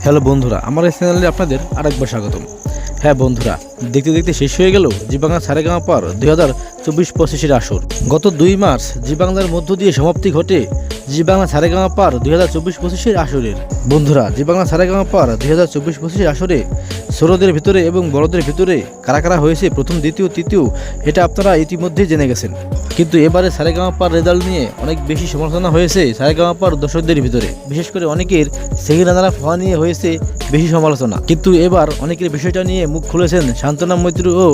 Hello বন্ধুরা, আমার এই চ্যানেলে আপনাদের আরেকবার স্বাগতম। হ্যাঁ বন্ধুরা, দেখতে দেখতে শেষ হয়ে গেল জি বাংলা সারেগামাপার 2024-25-এর আসর। গত 2 মার্চ জি বাংলার মধ্য দিয়ে সমাপ্তি ঘটে জি বাংলা সারেগামাপার 2024-25-এর আসরের। বন্ধুরা, জি বাংলা সারেগামাপার 2024-25-এর আসরে ছোটদের ভিতরে এবং বড়দের ভিতরে কারা কারা হয়েছে প্রথম, দ্বিতীয়, তৃতীয়, এটা আপনারা ইতিমধ্যেই জেনে গেছেন। কিন্তু এবারে সারেগামাপার রেজাল্ট নিয়ে অনেক বেশি সমালোচনা হয়েছে সারেগামাপার দর্শকদের ভিতরে। বিশেষ করে অনেকের সেকেন্ড রানার হওয়া নিয়ে হয়েছে বেশি সমালোচনা। কিন্তু এবার অনেকের বিষয়টা নিয়ে মুখ খুলেছেন সান্ত্বনা মৈত্র ও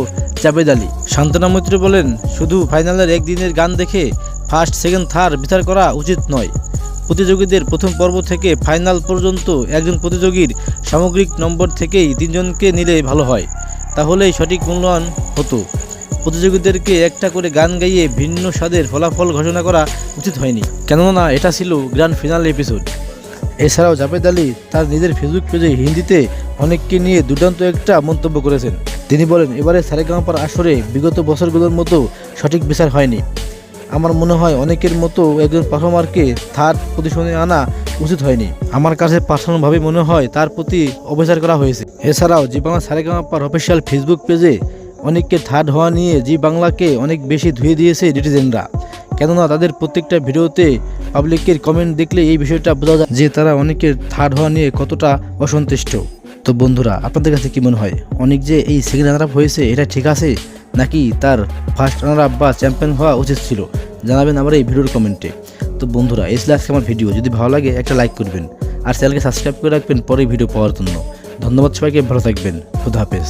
জাবেদ আলী। সান্ত্বনা মৈত্র বলেন, শুধু ফাইনালের একদিনের গান দেখে ফার্স্ট, সেকেন্ড, থার্ড বিচার করা উচিত নয়। প্রতিযোগীদের প্রথম পর্ব থেকে ফাইনাল পর্যন্ত একজন প্রতিযোগীর সামগ্রিক নম্বর থেকেই 3 জনকে নিলে ভালো হয়, তাহলেই সঠিক মূল্যায়ন হতো। প্রতিযোগীদেরকে একটা করে গান গাইয়ে ভিন্ন স্বাদের ফলাফল ঘোষণা করা উচিত হয়নি, কেননা এটা ছিল গ্র্যান্ড ফিনাল এপিসোড। এছাড়াও জাবেদ আলী তার নিজের ফেসবুক পেজে হিন্দিতে অনেককে নিয়ে দুর্দান্ত একটা মন্তব্য করেছেন। তিনি বলেন, এবারে সারেগামাপার আসরে বিগত বছরগুলোর মতো সঠিক বিচার হয়নি। আমার মনে হয় অনেকের মতো একজন পারফর্মারকে থার্ড পজিশনে আনা উচিত হয়নি। আমার কাছে পার্সোনালভাবে মনে হয় তার প্রতি অবিচার করা হয়েছে। এছাড়াও জি বাংলা সারেগামাপার অফিসিয়াল ফেসবুক পেজে অনেককে থার্ড হওয়া নিয়ে জি বাংলাকে অনেক বেশি ধুয়ে দিয়েছে নেটিজেনরা, কেননা তাদের প্রত্যেকটা ভিডিওতে পাবলিকের কমেন্ট দেখলে এই বিষয়টা বোঝা যায় যে তারা অনেকের থার্ড হওয়া নিয়ে কতটা অসন্তুষ্ট। তো বন্ধুরা, আপনাদের কাছে কি মনে হয়, অনেক যে এই সেকেন্ড রানার আপ হয়েছে এটা ঠিক আছে, নাকি তার ফার্স্ট রানার আপ বা চ্যাম্পিয়ন হওয়া উচিত ছিল? জানাবেন আমার এই ভিডিওর কমেন্টে। তো বন্ধুরা, এই ছিল আজকে আমার ভিডিও। যদি ভালো লাগে একটা লাইক করবেন আর চ্যানেলকে সাবস্ক্রাইব করে রাখবেন পরে ভিডিও পাওয়ার জন্য। ধন্যবাদ সবাইকে, ভালো থাকবেন, খুদা হাফেজ।